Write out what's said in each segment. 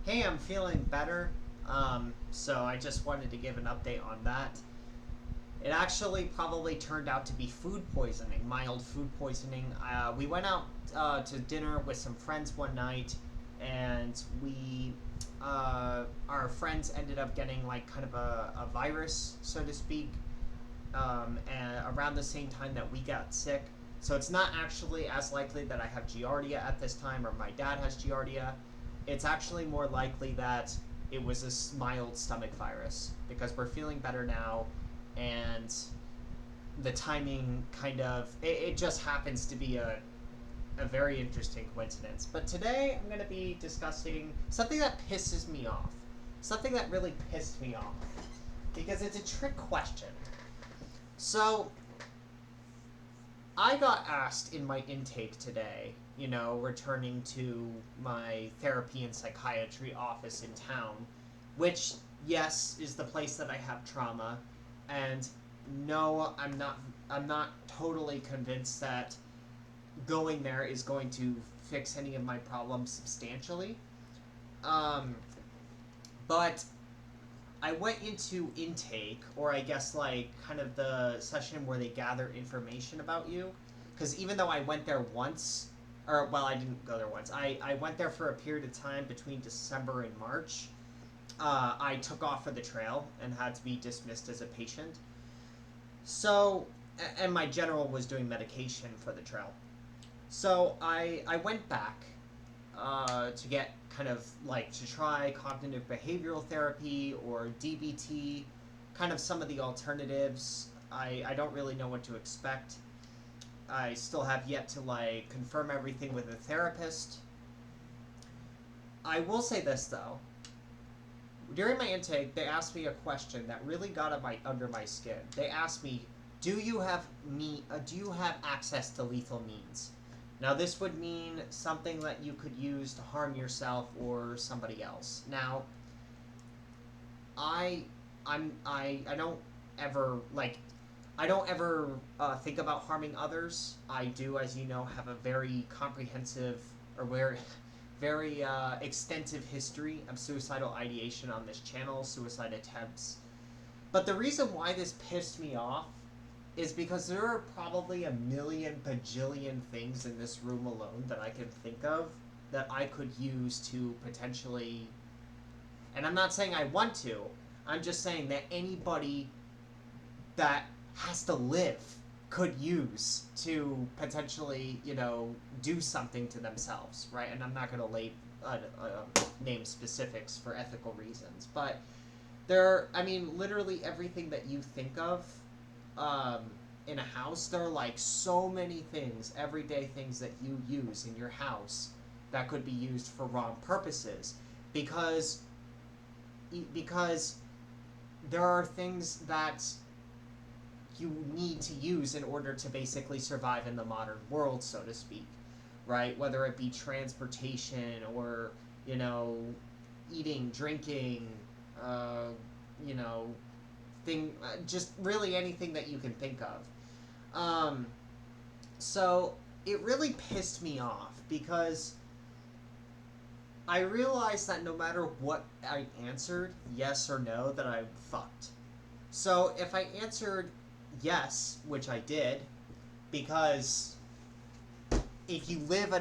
Hey, I'm feeling better. So I just wanted to give an update on that. It actually probably turned out to be food poisoning, mild food poisoning. We went out to dinner with some friends one night, and our friends ended up getting like kind of a virus, so to speak, and around the same time that we got sick. So it's not actually as likely that I have Giardia at this time or my dad has Giardia. It's actually more likely that it was a mild stomach virus because we're feeling better now, and the timing it just happens to be a very interesting coincidence. But today I'm going to be discussing something that pisses me off. Something that really pissed me off. Because it's a trick question. So, I got asked in my intake today, returning to my therapy and psychiatry office in town, which, yes, is the place that I have trauma, and no, I'm not totally convinced that going there is going to fix any of my problems substantially. Um, but I went into intake, or I guess like kind of the session where they gather information about you. Because even though I went there once, or well, I didn't go there once, I went there for a period of time between December and March. I took off for the trail and had to be dismissed as a patient. So, and my general was doing medication for the trail. So I went back to get kind of like to try cognitive behavioral therapy or DBT, kind of some of the alternatives. I don't really know what to expect. I still have yet to like confirm everything with a therapist. I will say this though. During my intake, they asked me a question that really got under my skin. They asked me, Do you have access to lethal means?" Now, this would mean something that you could use to harm yourself or somebody else. Now, I don't ever think about harming others. I do, as you know, have a very comprehensive or very extensive history of suicidal ideation on this channel, suicide attempts. But the reason why this pissed me off is because there are probably a million bajillion things in this room alone that I can think of that I could use to potentially, and I'm not saying I want to, I'm just saying that anybody that has to live could use to potentially, do something to themselves, right? And I'm not going to name specifics for ethical reasons, but literally everything that you think of in a house, there are like so many things, everyday things that you use in your house that could be used for wrong purposes, because there are things that you need to use in order to basically survive in the modern world, so to speak, right? Whether it be transportation or, eating, drinking, you know, just really anything that you can think of. So it really pissed me off because I realized that no matter what I answered, yes or no, that I'm fucked. So if I answered yes, which I did, because if you live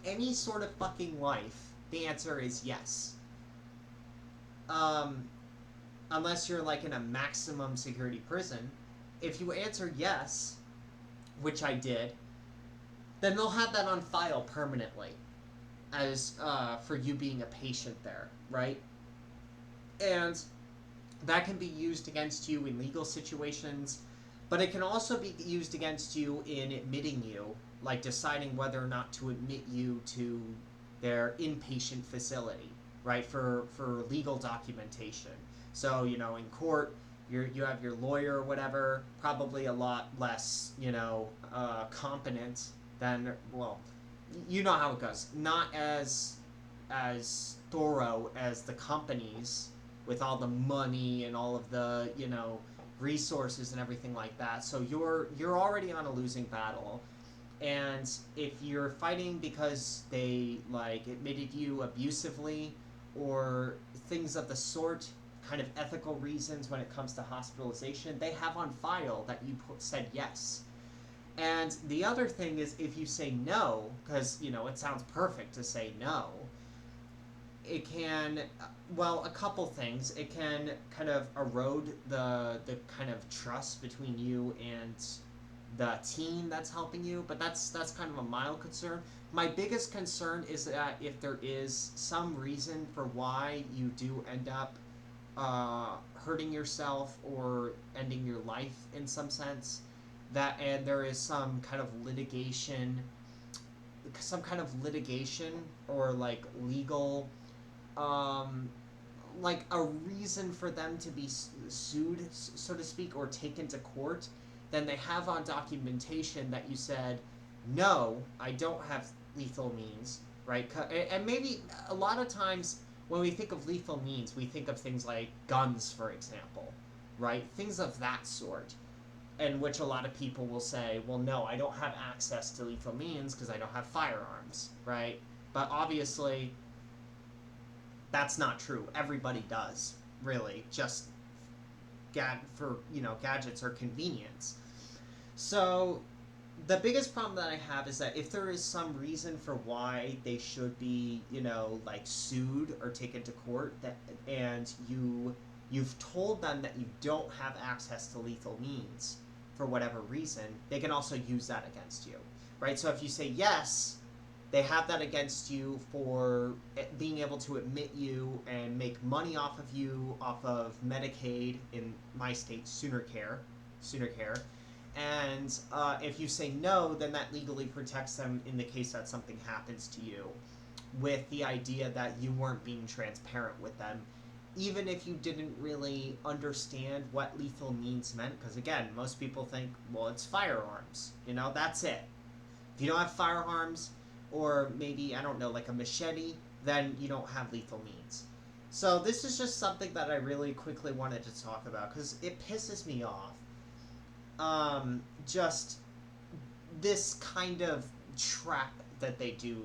any sort of fucking life, the answer is yes. Unless you're like in a maximum security prison, if you answer yes, which I did, then they'll have that on file permanently as for you being a patient there, right? And that can be used against you in legal situations, but it can also be used against you in admitting you, like deciding whether or not to admit you to their inpatient facility, right, for legal documentation. So, in court, you have your lawyer or whatever, probably a lot less, competent than, well, you know how it goes. Not as thorough as the companies with all the money and all of the, resources and everything like that. So you're already on a losing battle. And if you're fighting because they like admitted you abusively, or things of the sort, kind of ethical reasons when it comes to hospitalization, they have on file that you said yes. And the other thing is, if you say no, because, it sounds perfect to say no, it can, well, a couple things. It can kind of erode the kind of trust between you and the team that's helping you, but that's kind of a mild concern. My biggest concern is that if there is some reason for why you do end up hurting yourself or ending your life in some sense, and there is some kind of litigation, or like legal, like a reason for them to be sued, so to speak, or taken to court, then they have on documentation that you said, no, I don't have lethal means, right? And maybe a lot of times when we think of lethal means, we think of things like guns, for example, right? Things of that sort, in which a lot of people will say, well, no, I don't have access to lethal means because I don't have firearms, right? But obviously, that's not true. Everybody does, really, just for gadgets or convenience. So the biggest problem that I have is that if there is some reason for why they should be, like sued or taken to court, and you've told them that you don't have access to lethal means for whatever reason, they can also use that against you, right? So if you say yes, they have that against you for being able to admit you and make money off of you, off of Medicaid, in my state, Sooner Care. And if you say no, then that legally protects them in the case that something happens to you, with the idea that you weren't being transparent with them, even if you didn't really understand what lethal means meant. Because again, most people think, well, it's firearms. That's it. If you don't have firearms, or maybe, I don't know, like a machete, then you don't have lethal means. So this is just something that I really quickly wanted to talk about, because it pisses me off. Just this kind of trap that they do.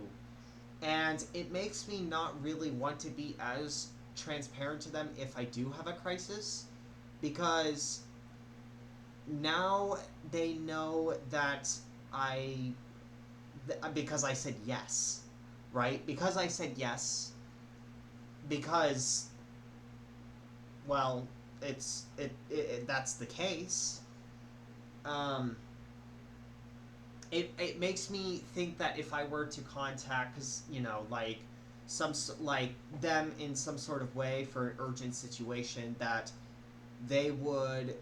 And it makes me not really want to be as transparent to them if I do have a crisis, because now they know that because I said yes, right? Because I said yes, because, well, that's the case. It makes me think that if I were to contact, because, like, like them in some sort of way for an urgent situation, that they would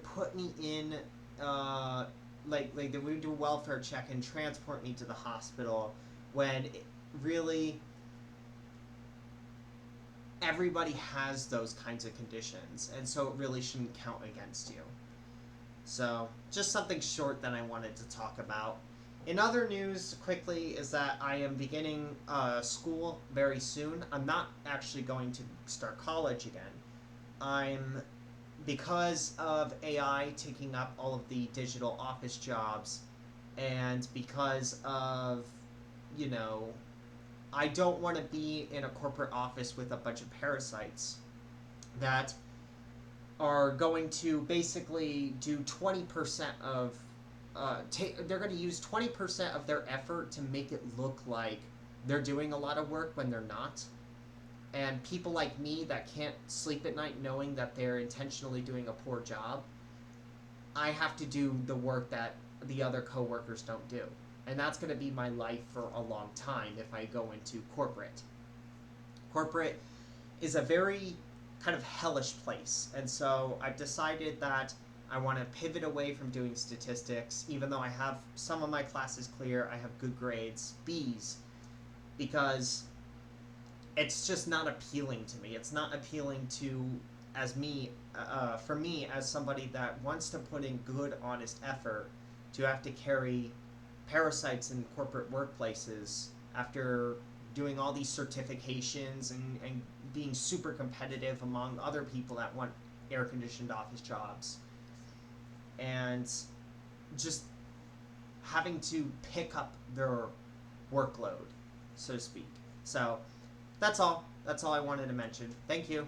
put me in, like they would do a welfare check and transport me to the hospital, when really everybody has those kinds of conditions, and so it really shouldn't count against you. So, just something short that I wanted to talk about. In other news, quickly, is that I am beginning school very soon. I'm not actually going to start college again. Because of AI taking up all of the digital office jobs, and because of, I don't want to be in a corporate office with a bunch of parasites that are going to basically do 20% of, they're going to use 20% of their effort to make it look like they're doing a lot of work when they're not. And people like me that can't sleep at night knowing that they're intentionally doing a poor job, I have to do the work that the other coworkers don't do. And that's going to be my life for a long time if I go into corporate. Corporate is a very kind of hellish place. And so I've decided that I want to pivot away from doing statistics, even though I have some of my classes clear, I have good grades, B's, because it's just not appealing to me. It's not appealing for me as somebody that wants to put in good, honest effort, to have to carry parasites in corporate workplaces after doing all these certifications and being super competitive among other people that want air-conditioned office jobs, and just having to pick up their workload, so to speak. So that's all. That's all I wanted to mention. Thank you.